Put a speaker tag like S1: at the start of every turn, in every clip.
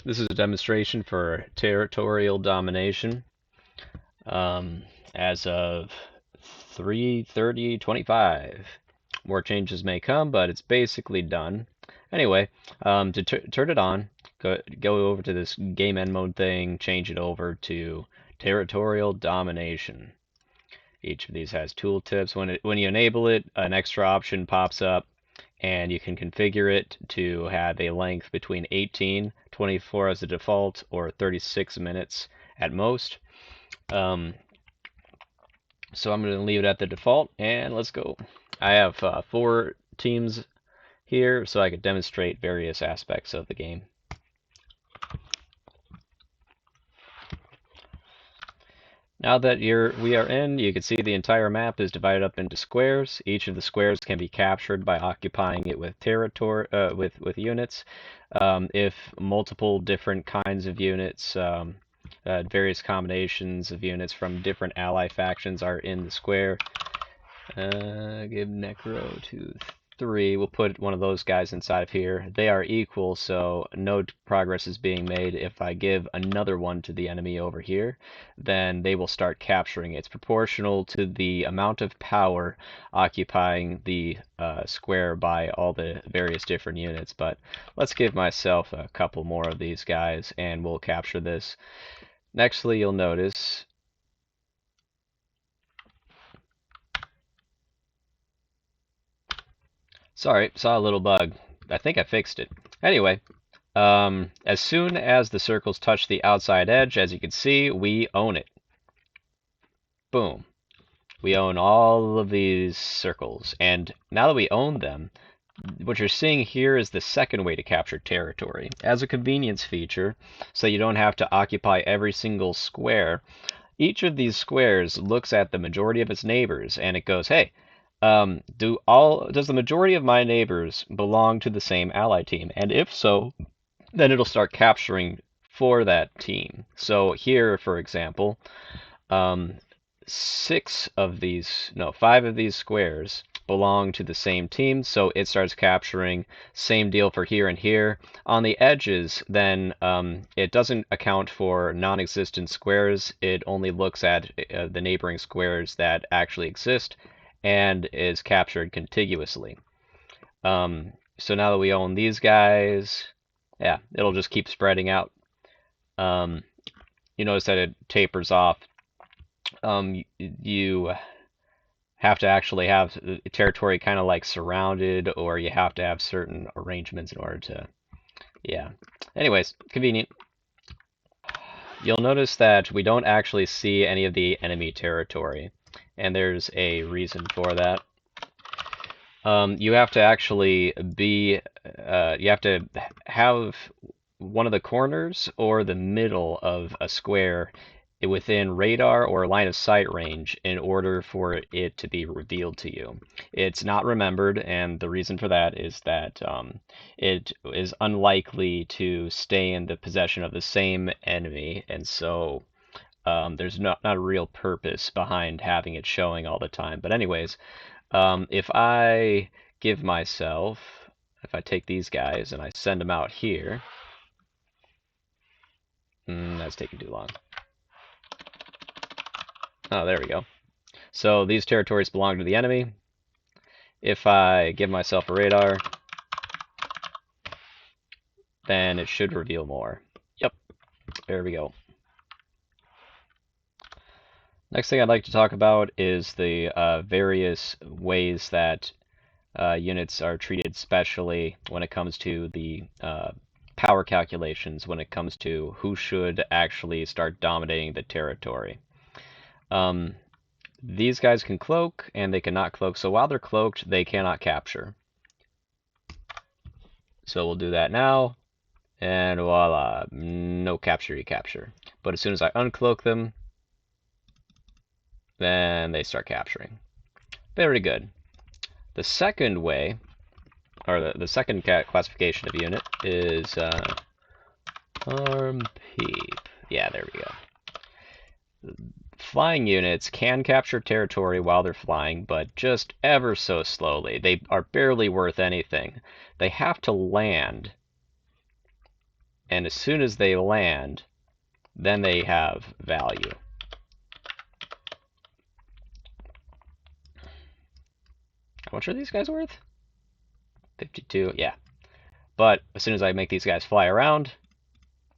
S1: This is a demonstration for territorial domination as of 3:30:25. More changes may come, but it's basically done. Anyway, to turn it on, go over to this game end mode thing, change it over to territorial domination. Each of these has tooltips. When you enable it, an extra option pops up, and you can configure it to have a length between 18, 24 as the default, or 36 minutes at most. So I'm going to leave it at the default, and let's go. I have 4 teams here, so I could demonstrate various aspects of the game. Now that we are in, you can see the entire map is divided up into squares. Each of the squares can be captured by occupying it with territory, with units. If multiple different kinds of units, various combinations of units from different ally factions are in the square. Give Necro 2, 3. We'll put one of those guys inside of here. They are equal, so no progress is being made. If I give another one to the enemy over here, then they will start capturing. It's proportional to the amount of power occupying the square by all the various different units. But let's give myself a couple more of these guys, and we'll capture this. Nextly, you'll notice sorry, saw a little bug. I think I fixed it. Anyway, as soon as the circles touch the outside edge, as you can see, we own it. Boom. We own all of these circles. And now that we own them, what you're seeing here is the second way to capture territory. As a convenience feature, so you don't have to occupy every single square, each of these squares looks at the majority of its neighbors, and it goes, hey, does the majority of my neighbors belong to the same ally team? And if so, then it'll start capturing for that team. So here, for example, 5 of these squares belong to the same team, so it starts capturing. Same deal for here and here. On the edges, then it doesn't account for non-existent squares. It only looks at the neighboring squares that actually exist and is captured contiguously. So now that we own these guys, yeah, it'll just keep spreading out. You notice that it tapers off. You have to actually have territory kind of like surrounded, or you have to have certain arrangements in order to, yeah. Anyways, convenient. You'll notice that we don't actually see any of the enemy territory, and there's a reason for that. You have to actually you have to have one of the corners or the middle of a square within radar or line of sight range in order for it to be revealed to you. It's not remembered, and the reason for that is that it is unlikely to stay in the possession of the same enemy, and so there's not a real purpose behind having it showing all the time. But anyways, if I take these guys and I send them out here, that's taking too long. Oh, there we go. So these territories belong to the enemy. If I give myself a radar, then it should reveal more. Yep, there we go. Next thing I'd like to talk about is the various ways that units are treated specially when it comes to the power calculations, when it comes to who should actually start dominating the territory. These guys can cloak, and they cannot cloak, so while they're cloaked, they cannot capture. So we'll do that now, and voila, no capture, you capture. But as soon as I uncloak them, then they start capturing. Very good. The second way, or the second classification of unit is arm peep. Yeah, there we go. Flying units can capture territory while they're flying, but just ever so slowly. They are barely worth anything. They have to land and as soon as they land, then they have value. How much are these guys worth? 52, yeah. But as soon as I make these guys fly around,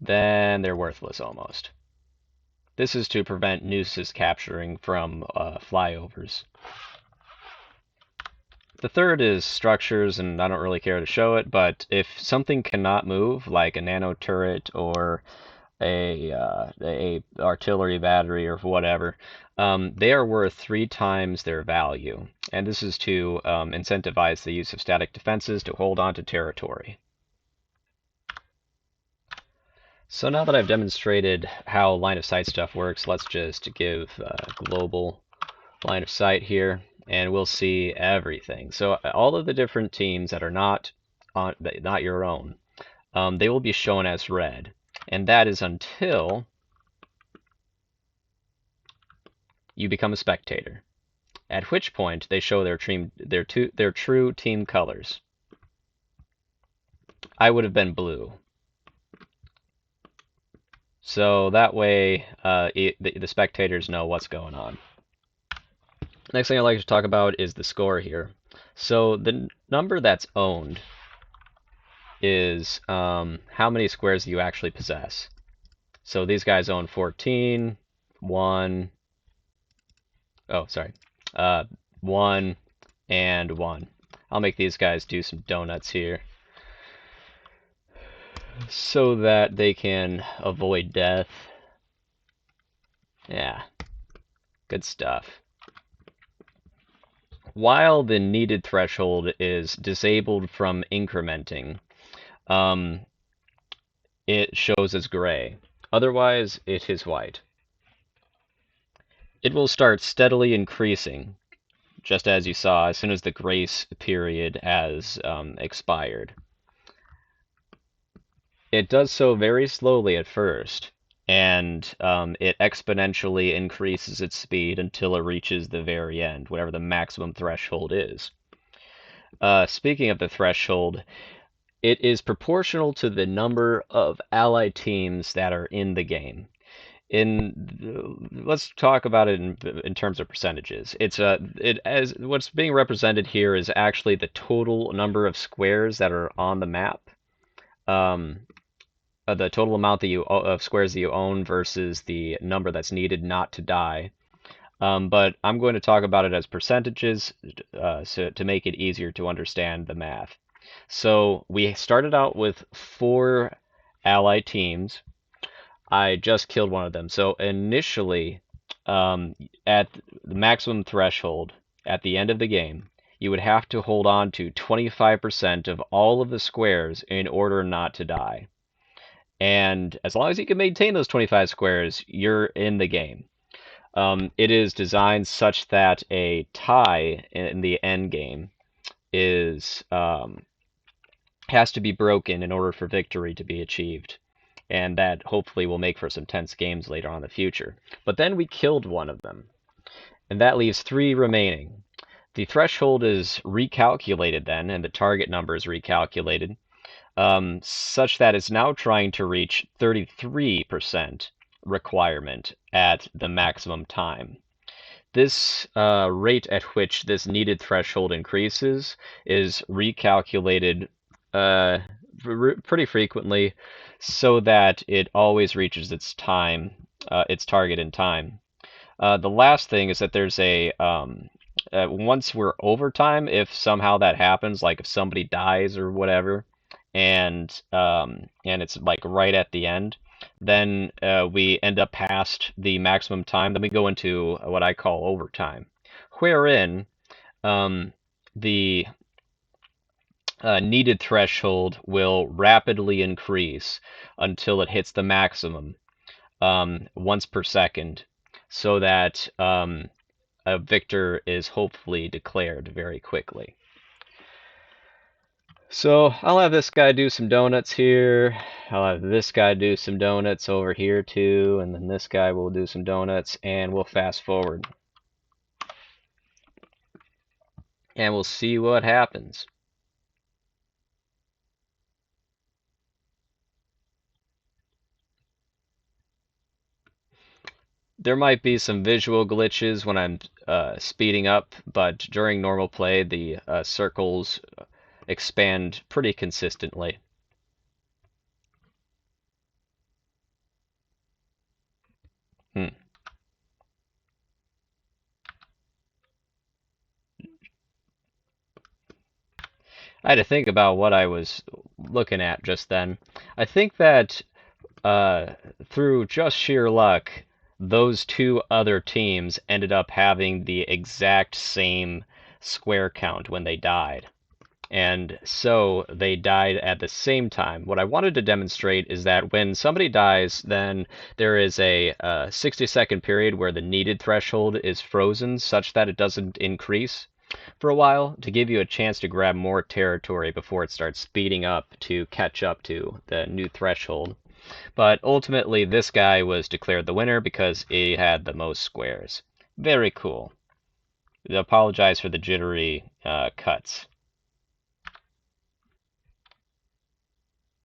S1: then they're worthless almost. This is to prevent nooses capturing from flyovers. The third is structures, and I don't really care to show it, but if something cannot move, like a nano turret or a artillery battery or whatever, they are worth 3 times their value. And this is to incentivize the use of static defenses to hold on to territory. So now that I've demonstrated how line of sight stuff works, let's just give global line of sight here, and we'll see everything. So all of the different teams that are not your own, they will be shown as red, and that is until you become a spectator, at which point they show their true team colors. I would have been blue. So that way the spectators know what's going on. Next thing I'd like to talk about is the score here. So the number that's owned is how many squares you actually possess. So these guys own 14, 1, oh, sorry, 1, and 1. I'll make these guys do some donuts here so that they can avoid death. Yeah, good stuff. While the needed threshold is disabled from incrementing, it shows as gray. Otherwise, it is white. It will start steadily increasing, just as you saw, as soon as the grace period has expired. It does so very slowly at first, and it exponentially increases its speed until it reaches the very end, whatever the maximum threshold is. Speaking of the threshold, it is proportional to the number of allied teams that are in the game. Let's talk about it in terms of percentages. As what's being represented here is actually the total number of squares that are on the map. The total amount of squares that you own versus the number that's needed not to die. But I'm going to talk about it as percentages so to make it easier to understand the math. So we started out with 4 allied teams. I just killed one of them. So initially, at the maximum threshold at the end of the game, you would have to hold on to 25% of all of the squares in order not to die. And as long as you can maintain those 25 squares, you're in the game. It is designed such that a tie in the end game has to be broken in order for victory to be achieved. And that hopefully will make for some tense games later on in the future. But then we killed one of them, and that leaves 3 remaining. The threshold is recalculated then, and the target number is recalculated, such that it's now trying to reach 33% requirement at the maximum time. This rate at which this needed threshold increases is recalculated pretty frequently, so that it always reaches its target in time. The last thing is that there's once we're over time, if somehow that happens, like if somebody dies or whatever, and it's like right at the end, then we end up past the maximum time. Then we go into what I call overtime, wherein the needed threshold will rapidly increase until it hits the maximum once per second, so that a victor is hopefully declared very quickly. So I'll have this guy do some donuts here. I'll have this guy do some donuts over here too, and then this guy will do some donuts, and we'll fast forward. And we'll see what happens. There might be some visual glitches when I'm speeding up, but during normal play, the circles expand pretty consistently. Hmm. I had to think about what I was looking at just then. I think that uh, through just sheer luck, those two other teams ended up having the exact same square count when they died. And so they died at the same time. What I wanted to demonstrate is that when somebody dies, then there is a 60-second period where the needed threshold is frozen such that it doesn't increase for a while to give you a chance to grab more territory before it starts speeding up to catch up to the new threshold. But ultimately, this guy was declared the winner because he had the most squares. Very cool. I apologize for the jittery cuts.